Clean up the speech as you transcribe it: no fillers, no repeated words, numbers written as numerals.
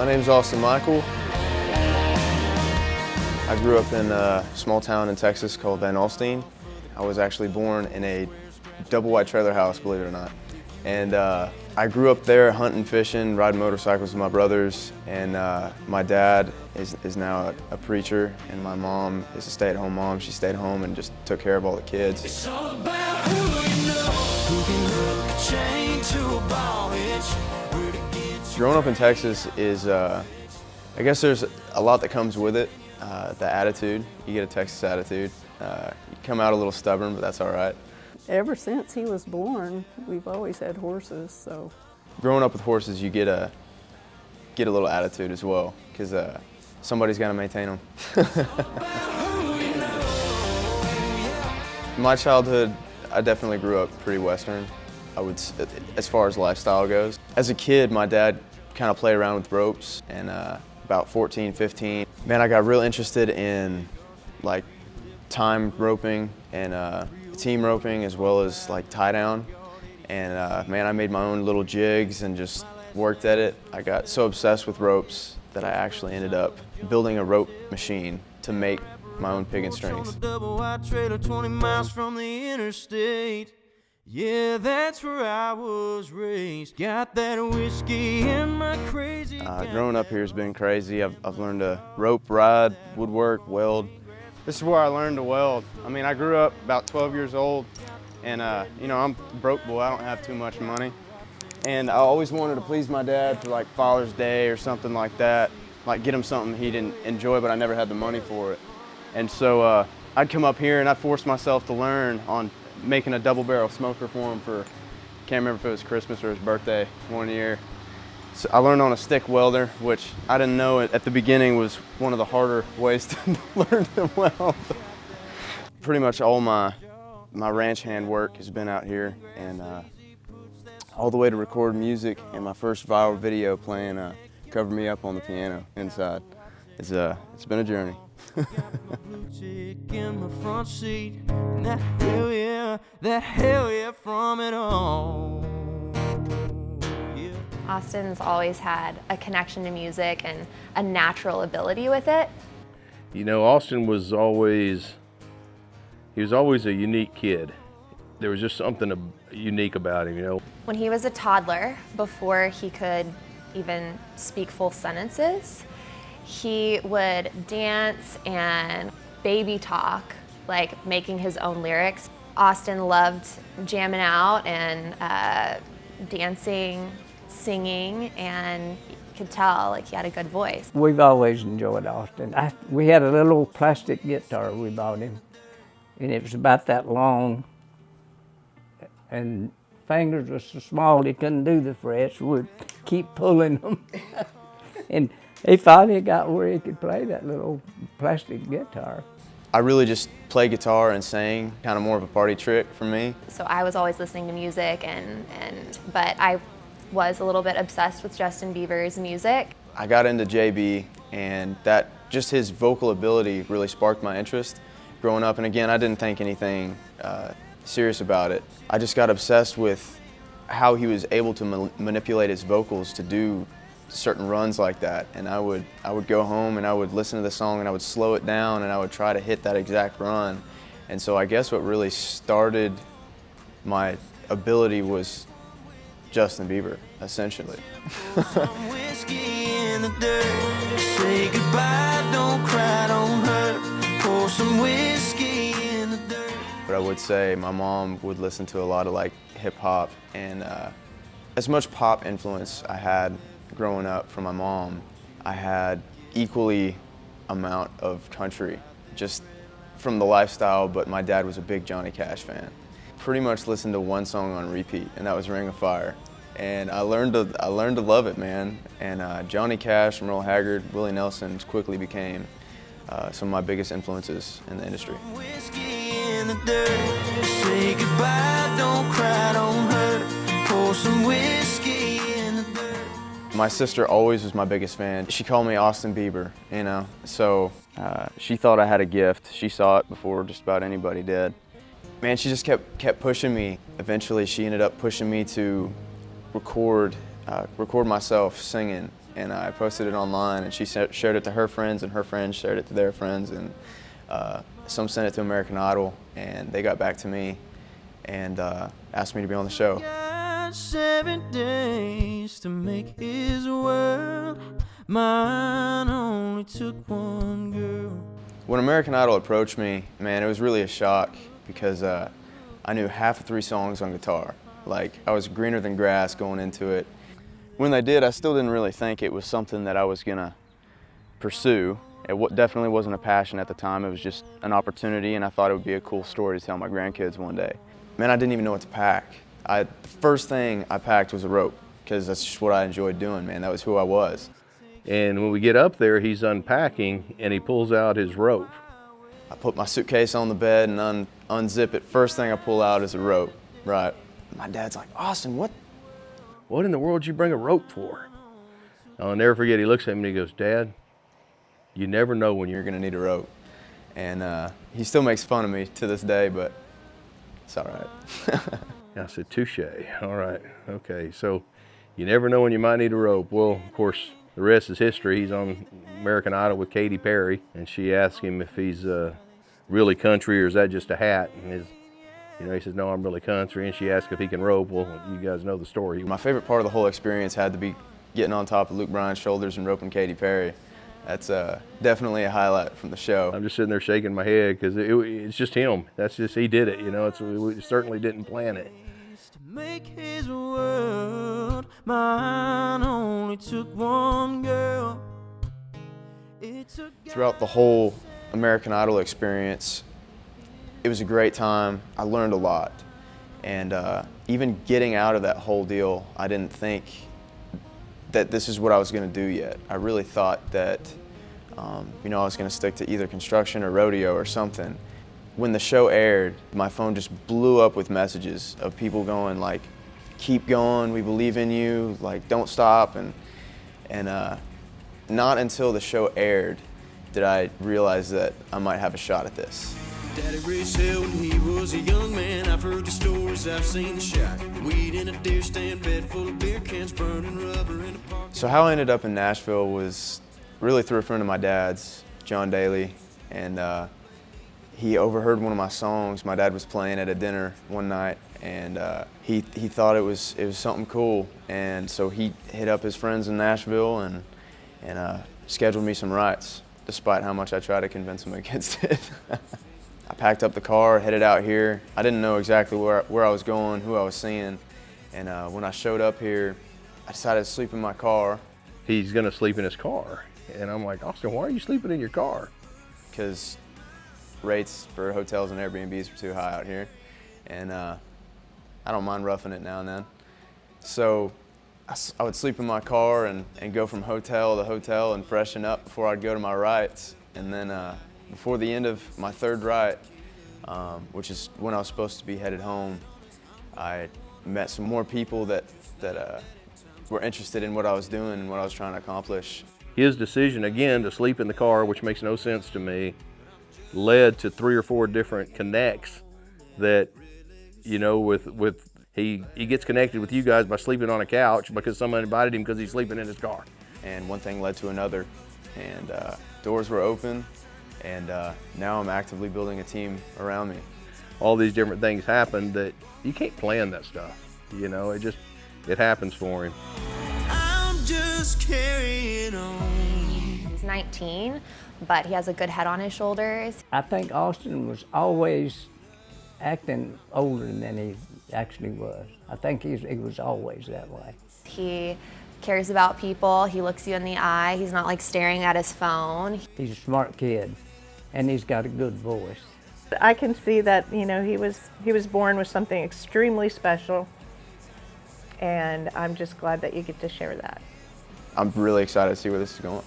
name's Alstyne Michael. I grew up in a small town in Texas called Alstyne. I was actually born in a double-wide trailer house, believe it or not. And I grew up there hunting, fishing, riding motorcycles with my brothers. And my dad is now a preacher, and my mom is a stay-at-home mom. She stayed home and just took care of all the kids. It's all about who you know, who can hook a chain to a ball hitch, where to get Growing up in Texas is, I guess there's a lot that comes with it. The attitude, you get a Texas attitude. You come out a little stubborn, but that's all right. Ever since he was born, we've always had horses, so. Growing up with horses, you get a little attitude as well, because somebody's got to maintain them. My childhood, I definitely grew up pretty Western, as far as lifestyle goes. As a kid, my dad kind of played around with ropes, and about 14, 15, man, I got real interested in like time roping and team roping, as well as like tie down. And man, I made my own little jigs and just worked at it. I got so obsessed with ropes that I actually ended up building a rope machine to make my own pig and strings. double-wide trailer 20 miles from the interstate. Yeah, that's where I was raised. Got that whiskey in my crazy. Growing up here has been crazy. I've learned to rope, ride, woodwork, weld. This is where I learned to weld. I mean, I grew up about 12 years old, and you know, I'm a broke boy. I don't have too much money. And I always wanted to please my dad for like Father's Day or something like that, like get him something he didn't enjoy, but I never had the money for it. And so I'd come up here and I'd force myself to learn on making a double barrel smoker for him for, can't remember if it was Christmas or his birthday one year. So I learned on a stick welder, which I didn't know at the beginning was one of the harder ways to learn to weld. Pretty much all my ranch hand work has been out here, and all the way to record music, and my first viral video playing Cover Me Up on the piano inside. It's been a journey. Chick in my front seat, and that hell yeah from it all. Yeah. Alstyne's always had a connection to music and a natural ability with it. You know, Alstyne was always a unique kid. There was just something unique about him, you know. When he was a toddler, before he could even speak full sentences, he would dance and baby talk, like making his own lyrics. Alstyne loved jamming out and dancing, singing, and you could tell like he had a good voice. We've always enjoyed Alstyne. We had a little plastic guitar we bought him, and it was about that long, and fingers were so small he couldn't do the frets. We'd keep pulling them. And he finally got where he could play that little plastic guitar. I really just play guitar and sang, kind of more of a party trick for me. So I was always listening to music, but I was a little bit obsessed with Justin Bieber's music. I got into JB, and just his vocal ability really sparked my interest growing up. And again, I didn't think anything serious about it. I just got obsessed with how he was able to manipulate his vocals to do certain runs like that. And I would go home and I would listen to the song and I would slow it down and I would try to hit that exact run. And so I guess what really started my ability was Justin Bieber, essentially. Some whiskey in the dirt. Say goodbye, don't cry, don't hurt. Pour some whiskey in the dirt. But I would say my mom would listen to a lot of like hip hop, and as much pop influence I had growing up from my mom, I had equally amount of country, just from the lifestyle, but my dad was a big Johnny Cash fan. Pretty much listened to one song on repeat, and that was Ring of Fire. And I learned to love it, man. And Johnny Cash, Merle Haggard, Willie Nelson quickly became some of my biggest influences in the industry. Whiskey in the dirt. Say goodbye, don't cry, don't hurt. Pour some whiskey in the dirt. My sister always was my biggest fan. She called me Alstyne Bieber, you know. So she thought I had a gift. She saw it before just about anybody did. Man, she just kept pushing me. Eventually, she ended up pushing me to record myself singing, and I posted it online, and she shared it to her friends, and her friends shared it to their friends, and some sent it to American Idol, and they got back to me and asked me to be on the show. Got 7 days to make his world. Mine only took one girl. When American Idol approached me, man, it was really a shock because I knew half of 3 songs on guitar. Like, I was greener than grass going into it. When they did, I still didn't really think it was something that I was gonna pursue. It definitely wasn't a passion at the time. It was just an opportunity, and I thought it would be a cool story to tell my grandkids one day. Man, I didn't even know what to pack. The first thing I packed was a rope, because that's just what I enjoyed doing, man. That was who I was. And when we get up there, he's unpacking and he pulls out his rope. I put my suitcase on the bed and unzip it. First thing I pull out is a rope, right? My dad's like, Austin, what in the world did you bring a rope for? I'll never forget, he looks at me and he goes, Dad, you never know when you're gonna need a rope. And he still makes fun of me to this day, but it's all right. I said, touche, all right, okay. So you never know when you might need a rope. Well, of course, the rest is history. He's on American Idol with Katy Perry, and she asked him if he's really country or is that just a hat? And he says, no, I'm really country. And she asked if he can rope. Well, you guys know the story. My favorite part of the whole experience had to be getting on top of Luke Bryan's shoulders and roping Katy Perry. That's definitely a highlight from the show. I'm just sitting there shaking my head because it's just him. That's just, he did it, we certainly didn't plan it. To make his world, mine only took one girl. Throughout the whole American Idol experience, it was a great time. I learned a lot. And even getting out of that whole deal, I didn't think that this is what I was going to do yet. I really thought that I was going to stick to either construction or rodeo or something. When the show aired, my phone just blew up with messages of people going like, keep going, we believe in you, like don't stop. And not until the show aired did I realize that I might have a shot at this. Daddy raised hell when he was a young man. I've heard the stories, I've seen the shot. Weed in a deer stand, bed full of beer cans, burning rubber in a park. So how I ended up in Nashville was really through a friend of my dad's, John Daly, and he overheard one of my songs. My dad was playing at a dinner one night, and he thought it was something cool, and so he hit up his friends in Nashville and scheduled me some rides, despite how much I tried to convince him against it. I packed up the car, headed out here. I didn't know exactly where I was going, who I was seeing, and when I showed up here, I decided to sleep in my car. He's gonna sleep in his car, and I'm like, Austin, why are you sleeping in your car? Because rates for hotels and Airbnbs are too high out here, and I don't mind roughing it now and then. So I would sleep in my car and go from hotel to hotel and freshen up before I'd go to my rides. And then before the end of my 3rd ride, which is when I was supposed to be headed home, I met some more people that were interested in what I was doing and what I was trying to accomplish. His decision, again, to sleep in the car, which makes no sense to me, led to 3 or 4 different connects that, he gets connected with you guys by sleeping on a couch because someone invited him because he's sleeping in his car. And one thing led to another, and doors were open, and now I'm actively building a team around me. All these different things happened that you can't plan that stuff, it happens for him. I'm just carrying on. He's 19, but he has a good head on his shoulders. I think Austin was always acting older than he actually was. I think he was always that way. He cares about people. He looks you in the eye. He's not like staring at his phone. He's a smart kid, and he's got a good voice. I can see that, he was born with something extremely special, and I'm just glad that you get to share that. I'm really excited to see where this is going.